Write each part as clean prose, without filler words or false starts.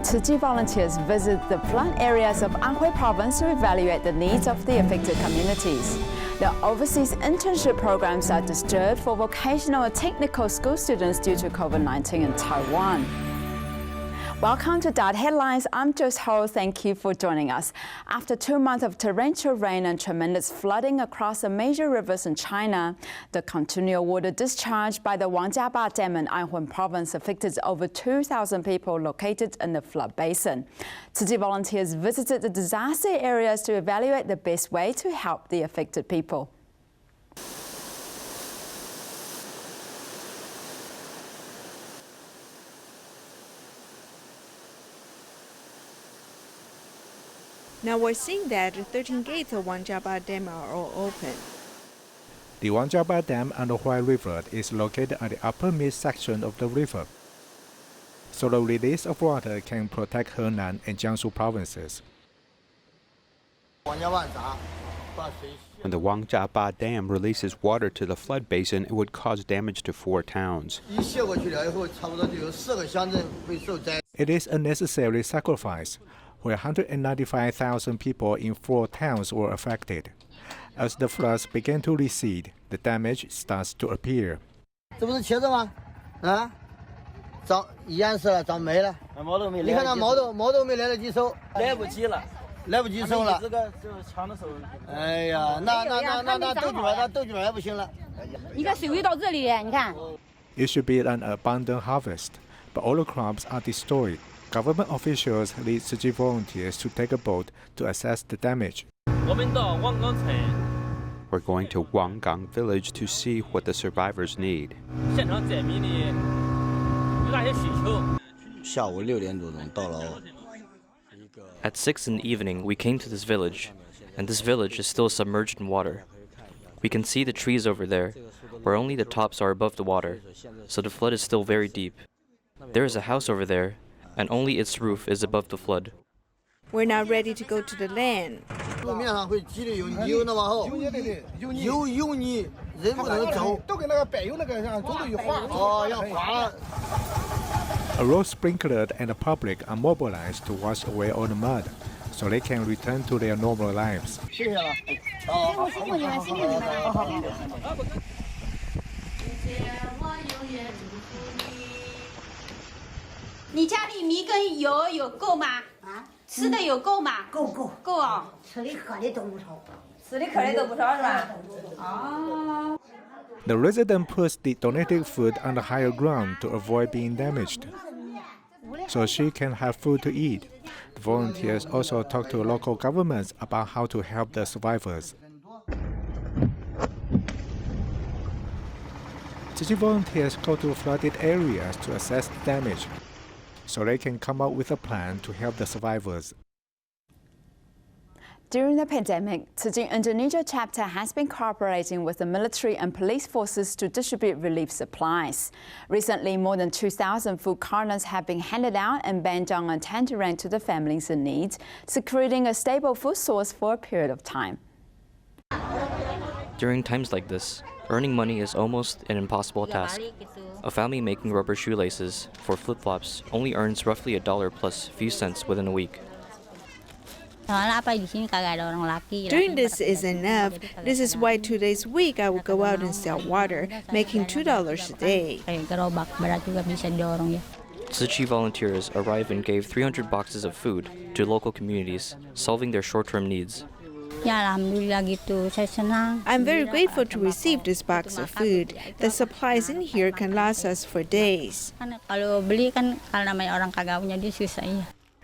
Tzu Chi volunteers visit the flood areas of Anhui Province to evaluate the needs of the affected communities. The overseas internship programs are disturbed for vocational and technical school students due to COVID-19 in Taiwan. Welcome to DaAi Headlines. I'm Joyce Ho. Thank you for joining us. After 2 months of torrential rain and tremendous flooding across the major rivers in China, the continual water discharge by the Wangjiaba Dam in Anhui Province affected over 2,000 people located in the flood basin. Tzu Chi volunteers visited the disaster areas to evaluate the best way to help the affected people. Now we're seeing that the 13 gates of Wangjiaba Dam are all open. The Wangjiaba Dam and the Anhui River is located at the upper mid-section of the river, so the release of water can protect Henan and Jiangsu provinces. When the Wangjiaba Dam releases water to the flood basin, it would cause damage to 4 towns. It is a necessary sacrifice, where 195,000 people in 4 towns were affected. As the floods begin to recede, the damage starts to appear. It should be an abundant harvest, but all the crops are destroyed. Government officials lead Tzu Chi volunteers to take a boat to assess the damage. We're going to Wanggang village to see what the survivors need. At 6 in the evening, we came to this village, and this village is still submerged in water. We can see the trees over there, where only the tops are above the water, so the flood is still very deep. There is a house over there, and only its roof is above the flood. We're now ready to go to the land. A road sprinkler and the public are mobilized to wash away all the mud, so they can return to their normal lives. The resident puts the donated food on the higher ground to avoid being damaged, so she can have food to eat. The volunteers also talk to local governments about how to help the survivors. Tzu Chi volunteers go to flooded areas to assess the damage, so they can come up with a plan to help the survivors. During the pandemic, Tzu Chi Indonesia Chapter has been cooperating with the military and police forces to distribute relief supplies. Recently, more than 2,000 food cartons have been handed out in Bandung and Tangerang to the families in need, securing a stable food source for a period of time. During times like this, earning money is almost an impossible task. A family making rubber shoelaces for flip-flops only earns roughly $1 plus few cents within a week. Doing this is enough. This is why 2 days a week I will go out and sell water, making $2 a day. Tzu Chi volunteers arrived and gave 300 boxes of food to local communities, solving their short-term needs. I'm very grateful to receive this box of food. The supplies in here can last us for days.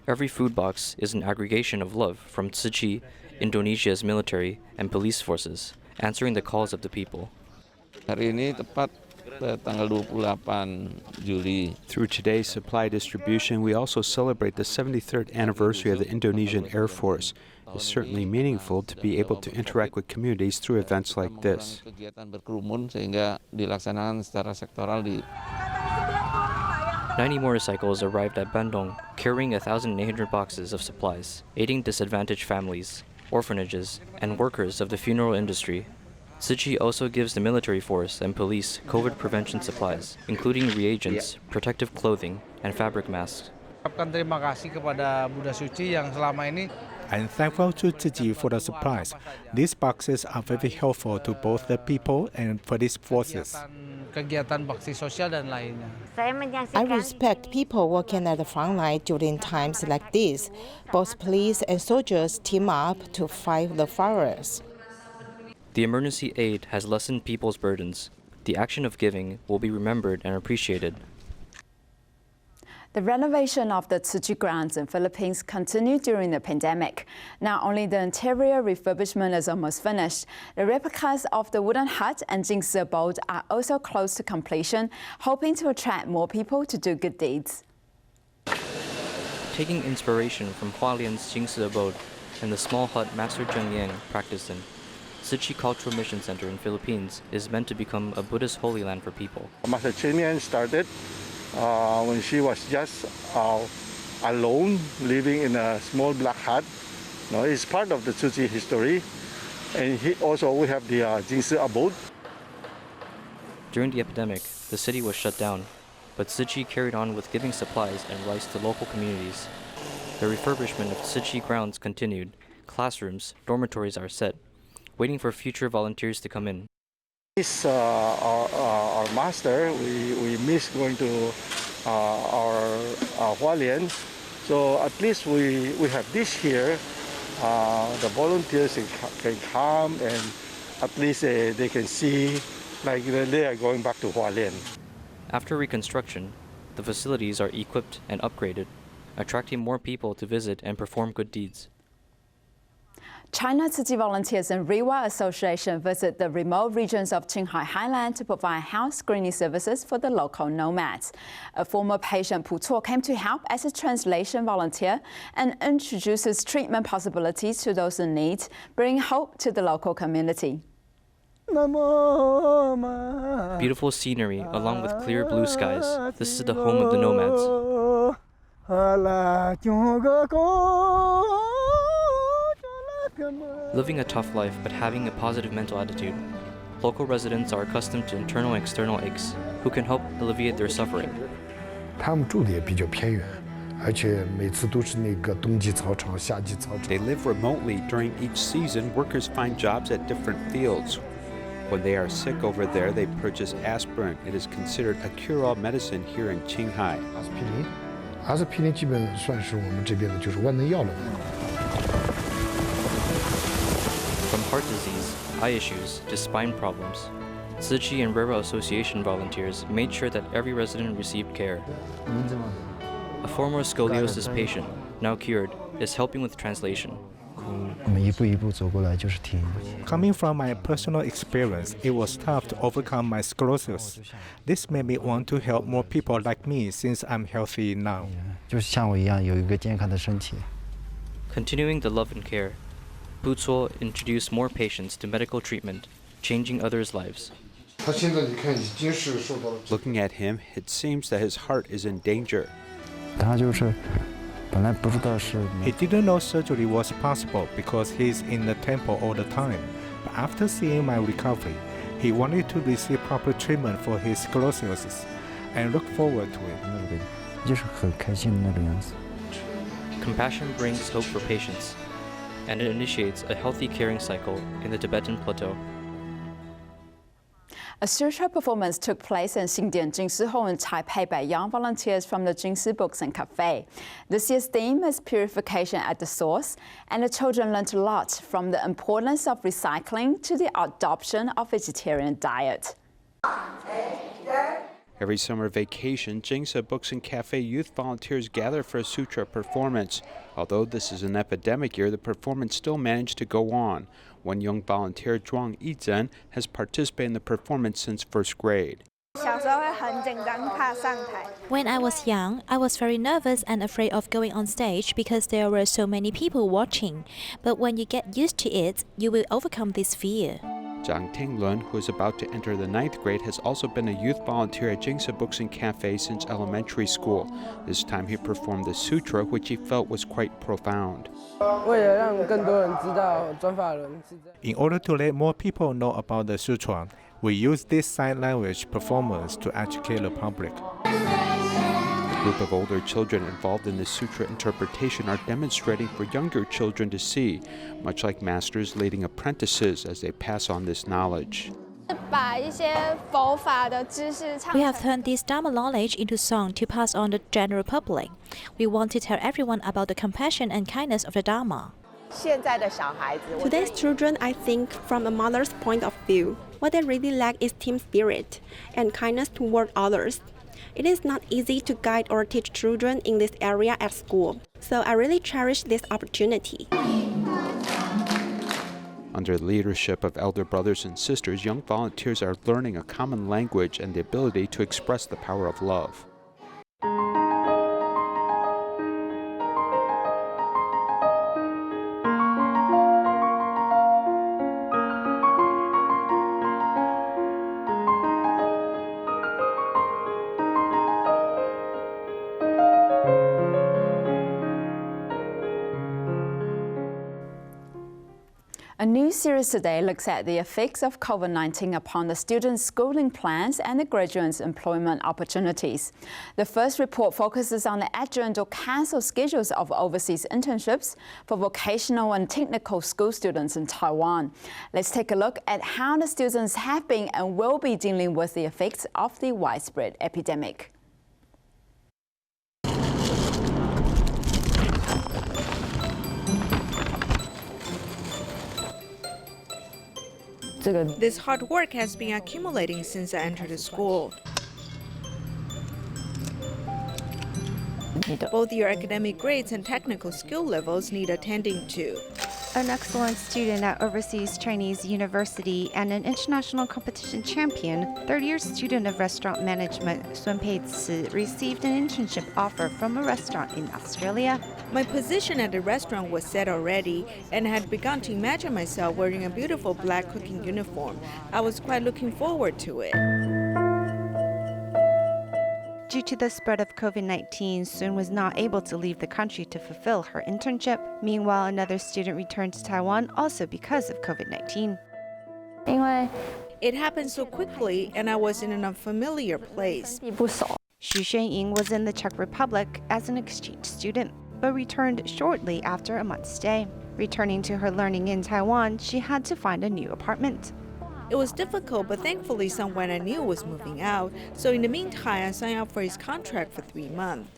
Every food box is an aggregation of love from Tzu Chi, Indonesia's military and police forces, answering the calls of the people. Through today's supply distribution, we also celebrate the 73rd anniversary of the Indonesian Air Force. It's certainly meaningful to be able to interact with communities through events like this. 90 motorcycles arrived at Bandung, carrying 1,800 boxes of supplies, aiding disadvantaged families, orphanages, and workers of the funeral industry. Tzu Chi also gives the military force and police COVID prevention supplies, including reagents, protective clothing, and fabric masks. Terima kasih kepada Buddha Suci yang selama ini. I'm thankful to Tzu Chi for the supplies. These boxes are very helpful to both the people and police forces. Kegiatan bakti sosial dan lainnya. I respect people working at the front line during times like this. Both police and soldiers team up to fight the fires. The emergency aid has lessened people's burdens. The action of giving will be remembered and appreciated. The renovation of the Tzu Chi grounds in Philippines continued during the pandemic. Not only the interior refurbishment is almost finished, the replicas of the wooden hut and Jingsi abode are also close to completion, hoping to attract more people to do good deeds. Taking inspiration from Hualien's Jingsi abode and the small hut Master Zheng Yang practiced in, Tzu Chi Cultural Mission Center in Philippines is meant to become a Buddhist holy land for people. Master Zheng Yang started when she was just alone, living in a small black hut. It's part of the Tzu Chi history. And we have the Jingsi abode. During the epidemic, the city was shut down, but Tzu Chi carried on with giving supplies and rice to local communities. The refurbishment of Tzu Chi grounds continued. Classrooms, dormitories are set, waiting for future volunteers to come in. This our master. We miss going to our Hualien, so at least we have this here. The volunteers can come and at least they can see like they are going back to Hualien. After reconstruction, the facilities are equipped and upgraded, attracting more people to visit and perform good deeds. China Tzu Chi volunteers and Rewa Association visit the remote regions of Qinghai Highland to provide house screening services for the local nomads. A former patient Pu Cuo came to help as a translation volunteer and introduces treatment possibilities to those in need, bringing hope to the local community. Beautiful scenery along with clear blue skies. This is the home of the nomads. Living a tough life but having a positive mental attitude, local residents are accustomed to internal and external aches, who can help alleviate their suffering. 他们住的也比较偏远，而且每次都是那个冬季草场、夏季草场。 They live remotely. During each season, workers find jobs at different fields. When they are sick over there, they purchase aspirin. It is considered a cure-all medicine here in Qinghai. 阿司匹林基本算是我们这边的就是万能药了。 From heart disease, eye issues, to spine problems, Tzu Chi and Rewa Association volunteers made sure that every resident received care. A former scoliosis patient, now cured, is helping with translation. Coming from my personal experience, it was tough to overcome my sclerosis. This made me want to help more people like me since I'm healthy now. Continuing the love and care, Pu Cuo introduced more patients to medical treatment, changing others' lives. Looking at him, it seems that his heart is in danger. He didn't know surgery was possible because he's in the temple all the time. But after seeing my recovery, he wanted to receive proper treatment for his sclerosis and look forward to it. Compassion brings hope for patients, and it initiates a healthy caring cycle in the Tibetan plateau. A sutra performance took place in Xingdian Jingsi Hall in Taipei by young volunteers from the Jingsi Books and Cafe. This year's theme is purification at the source, and the children learned a lot from the importance of recycling to the adoption of vegetarian diet. Every summer vacation, Jingsi Books and Cafe youth volunteers gather for a sutra performance. Although this is an epidemic year, the performance still managed to go on. One young volunteer, Zhuang Yizhen, has participated in the performance since first grade. When I was young, I was very nervous and afraid of going on stage because there were so many people watching. But when you get used to it, you will overcome this fear. Zhang Tinglun, who is about to enter the 9th grade, has also been a youth volunteer at Jingsi Books and Cafe since elementary school. This time he performed the sutra, which he felt was quite profound. In order to let more people know about the sutra, we use this sign language performance to educate the public. group of older children involved in the sutra interpretation are demonstrating for younger children to see, much like masters leading apprentices as they pass on this knowledge. We have turned this Dharma knowledge into song to pass on to the general public. We want to tell everyone about the compassion and kindness of the Dharma. Today's children, I think, from a mother's point of view, what they really lack is team spirit and kindness toward others. It is not easy to guide or teach children in this area at school, so I really cherish this opportunity. Under the leadership of elder brothers and sisters, young volunteers are learning a common language and the ability to express the power of love. A new series today looks at the effects of COVID-19 upon the students' schooling plans and the graduates' employment opportunities. The first report focuses on the adjourned or cancelled schedules of overseas internships for vocational and technical school students in Taiwan. Let's take a look at how the students have been and will be dealing with the effects of the widespread epidemic. This hard work has been accumulating since I entered the school. Both your academic grades and technical skill levels need attending to. An excellent student at Overseas Chinese University and an international competition champion, third-year student of restaurant management Sun Pei-Tzu received an internship offer from a restaurant in Australia. My position at the restaurant was set already, and I had begun to imagine myself wearing a beautiful black cooking uniform. I was quite looking forward to it. Due to the spread of COVID-19, Sun was not able to leave the country to fulfill her internship. Meanwhile, another student returned to Taiwan also because of COVID-19. It happened so quickly, and I was in an unfamiliar place. Xu Xuanying was in the Czech Republic as an exchange student, but returned shortly after a month's stay. Returning to her learning in Taiwan, she had to find a new apartment. It was difficult, but thankfully someone I knew was moving out, so in the meantime I signed up for his contract for 3 months.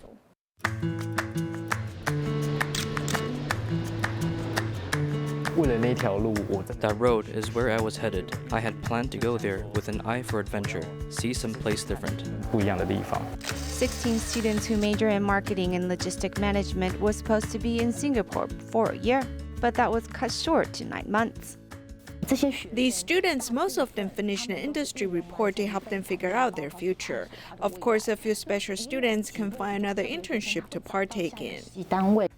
That road is where I was headed. I had planned to go there with an eye for adventure, see some place different. 16 students who major in marketing and logistic management were supposed to be in Singapore for a year, but that was cut short to 9 months. These students, most of them finished an industry report to help them figure out their future. Of course, a few special students can find another internship to partake in.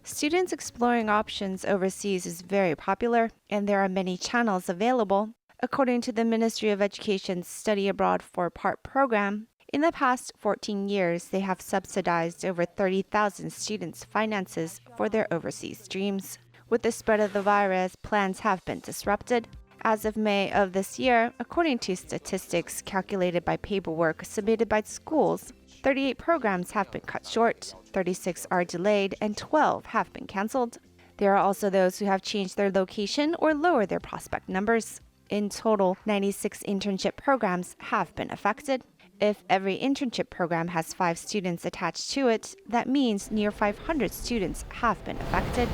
Students exploring options overseas is very popular, and there are many channels available. According to the Ministry of Education's Study Abroad for Part program, in the past 14 years, they have subsidized over 30,000 students' finances for their overseas dreams. With the spread of the virus, plans have been disrupted. As of May of this year, according to statistics calculated by paperwork submitted by schools, 38 programs have been cut short, 36 are delayed, and 12 have been canceled. There are also those who have changed their location or lowered their prospect numbers. In total, 96 internship programs have been affected. If every internship program has 5 students attached to it, that means near 500 students have been affected.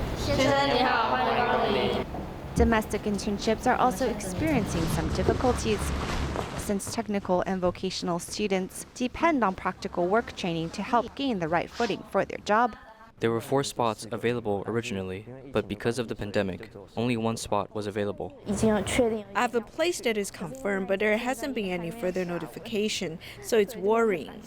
Domestic internships are also experiencing some difficulties, since technical and vocational students depend on practical work training to help gain the right footing for their job. There were 4 spots available originally, but because of the pandemic, only 1 spot was available. I have a place that is confirmed, but there hasn't been any further notification, so it's worrying.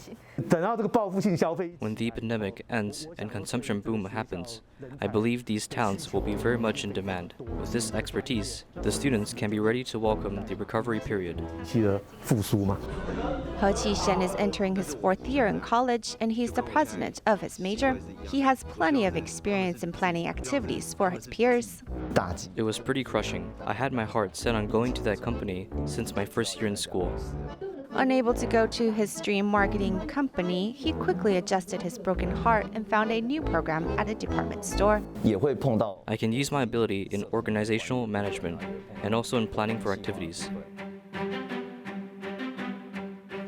When the epidemic ends and consumption boom happens, I believe these talents will be very much in demand. With this expertise, the students can be ready to welcome the recovery period. Ho Chi-shen is entering his 4th year in college, and he's the president of his major. He has plenty of experience in planning activities for his peers. It was pretty crushing. I had my heart set on going to that company since my first year in school. Unable to go to his dream marketing company, he quickly adjusted his broken heart and found a new program at a department store. I can use my ability in organizational management and also in planning for activities.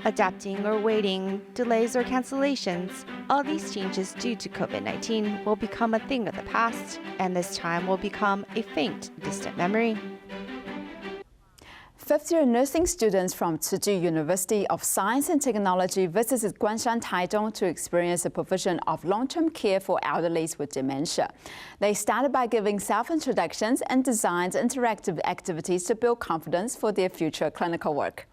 Adapting or waiting, delays or cancellations, all these changes due to COVID-19 will become a thing of the past, and this time will become a faint, distant memory. Fifth-year nursing students from Tzu Chi University of Science and Technology visited Guanshan, Taiwan to experience the provision of long-term care for elderly with dementia. They started by giving self-introductions and designed interactive activities to build confidence for their future clinical work.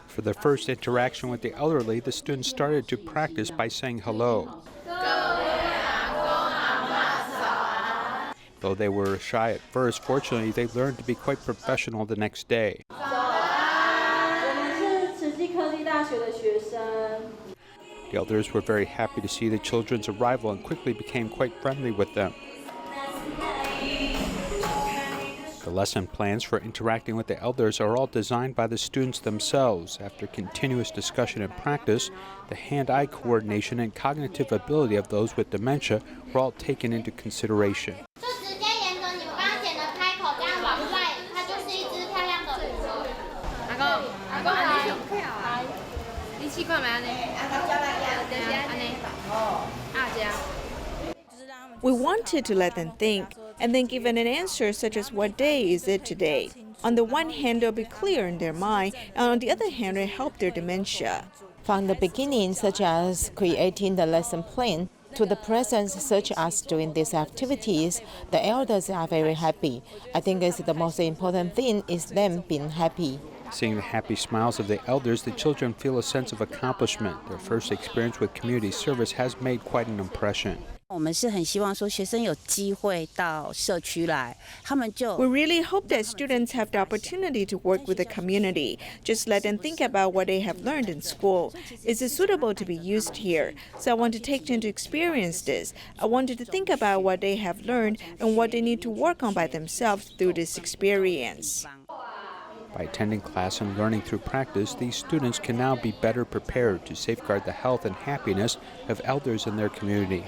For their first interaction with the elderly, the students started to practice by saying hello. Though they were shy at first, fortunately, they learned to be quite professional the next day. The elders were very happy to see the children's arrival and quickly became quite friendly with them. The lesson plans for interacting with the elders are all designed by the students themselves. After continuous discussion and practice, the hand-eye coordination and cognitive ability of those with dementia were all taken into consideration. We wanted to let them think and then give an answer such as what day is it today. On the one hand, it'll be clear in their mind, and on the other hand, it'll help their dementia. From the beginning, such as creating the lesson plan, to the present, such as doing these activities, the elders are very happy. I think it's the most important thing is them being happy. Seeing the happy smiles of the elders, the children feel a sense of accomplishment. Their first experience with community service has made quite an impression. We really hope that students have the opportunity to work with the community. Just let them think about what they have learned in school. Is it suitable to be used here? So I want to take them to experience this. I wanted to think about what they have learned and what they need to work on by themselves through this experience. By attending class and learning through practice, these students can now be better prepared to safeguard the health and happiness of elders in their community.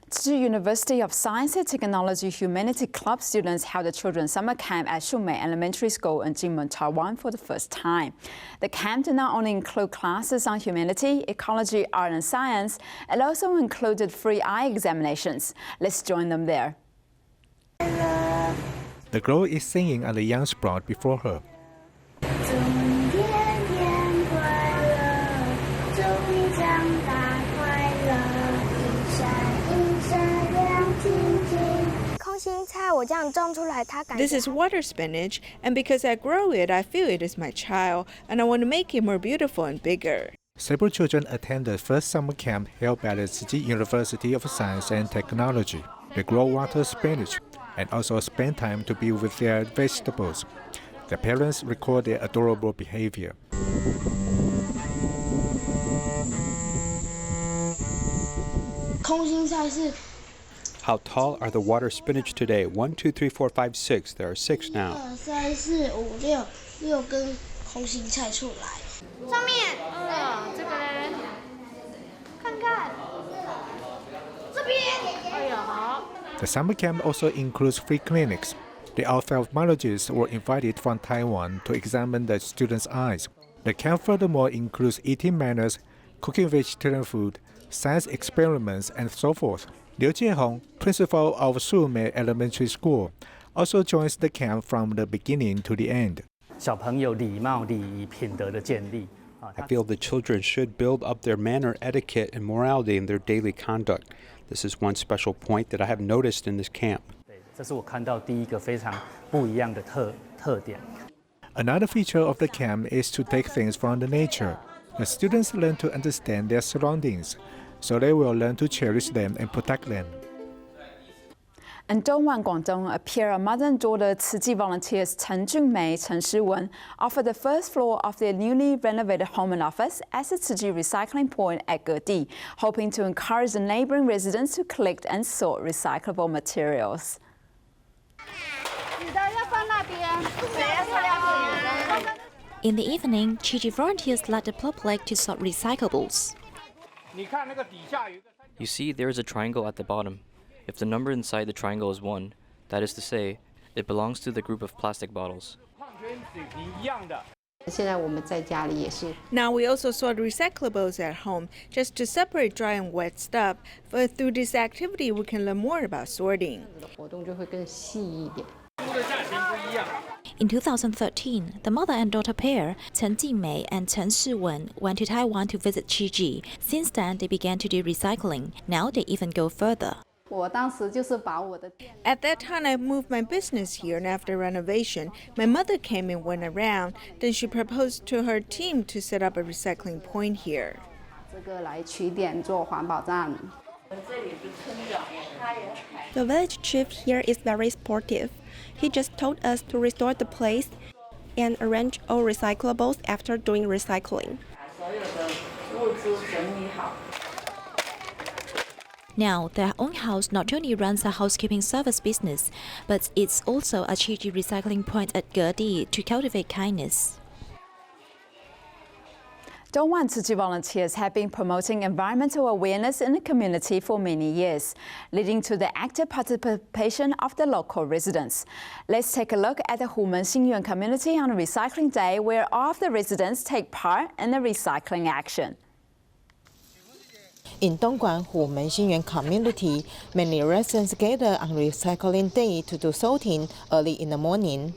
Tzu Chi University of Science and Technology Humanity Club students held a children's summer camp at Shumei Elementary School in Jinmen, Taiwan for the first time. The camp did not only include classes on humanity, ecology, art and science, it also included free eye examinations. Let's join them there. The girl is singing and the youngs brought before her. This is water spinach, and because I grow it, I feel it is my child, and I want to make it more beautiful and bigger. Several children attend the first summer camp held by the Tzu Chi University of Science and Technology. They grow water spinach and also spend time to be with their vegetables. The parents record their adorable behavior. How tall are the water spinach today? 1, 2, 3, 4, 5, 6. There are 6 now. The summer camp also includes free clinics. The ophthalmologists were invited from Taiwan to examine the students' eyes. The camp furthermore includes eating manners, cooking vegetarian food, science experiments, and so forth. Liu Jiehong, principal of Shumei Elementary School, also joins the camp from the beginning to the end. I feel the children should build up their manner, etiquette, and morality in their daily conduct. This is one special point that I have noticed in this camp. Another feature of the camp is to take things from the nature. The students learn to understand their surroundings, so they will learn to cherish them and protect them. In Dongwan, Guangdong, a pair of mother and daughter Tzu Chi volunteers Chen Junmei, Chen Shiwen offered the first floor of their newly renovated home and office as a Tzu Chi recycling point at Gedi, hoping to encourage the neighboring residents to collect and sort recyclable materials. In the evening, Tzu Chi volunteers led the public to sort recyclables. You see, there is a triangle at the bottom. If the number inside the triangle is 1, that is to say, it belongs to the group of plastic bottles. Now we also sort recyclables at home just to separate dry and wet stuff. But through this activity, we can learn more about sorting. In 2013, the mother and daughter pair, Chen Jingmei and Chen Shiwen, went to Taiwan to visit Tzu Chi. Since then, they began to do recycling. Now they even go further. At that time, I moved my business here, and after renovation, my mother came and went around. Then she proposed to her team to set up a recycling point here. The village chief here is very supportive. He just told us to restore the place and arrange all recyclables after doing recycling. Now, their own house not only runs a housekeeping service business, but it's also a Tzu Chi recycling point at Gedi to cultivate kindness. DaAi Tzu Chi volunteers have been promoting environmental awareness in the community for many years, leading to the active participation of the local residents. Let's take a look at the Humen Xingyuan community on a recycling day, where all of the residents take part in the recycling action. In Dongguan Humen Xingyuan community, many residents gather on recycling day to do sorting early in the morning.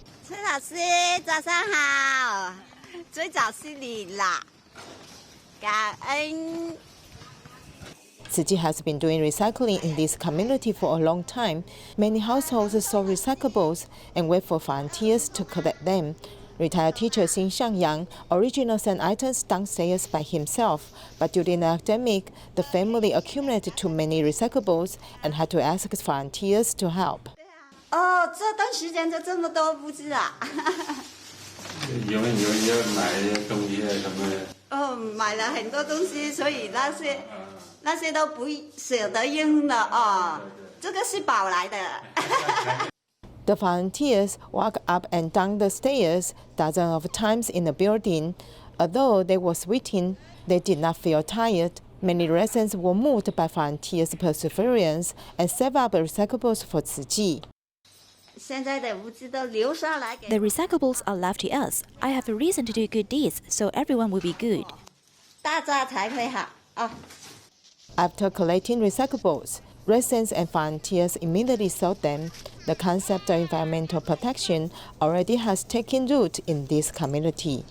Tzu Chi has been doing recycling in this community for a long time. Many households sort recyclables and wait for volunteers to collect them. Retired teacher Xin Xiangyang originally sent items downstairs by himself, but during the epidemic, the family accumulated too many recyclables and had to ask volunteers to help. The volunteers walk up and down the stairs dozens of times in the building. Although they were sweating, they did not feel tired. Many residents were moved by volunteers' perseverance and saved up recyclables for Tzu Chi. The recyclables are left to us. I have a reason to do good deeds, so everyone will be good. After collecting recyclables, residents and volunteers immediately sort them. The concept of environmental protection already has taken root in this community.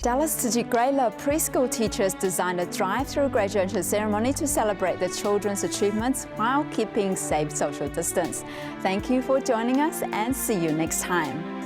Dallas Tzu Chi Grade Love preschool teachers designed a drive-through graduation ceremony to celebrate the children's achievements while keeping safe social distance. Thank you for joining us, and see you next time.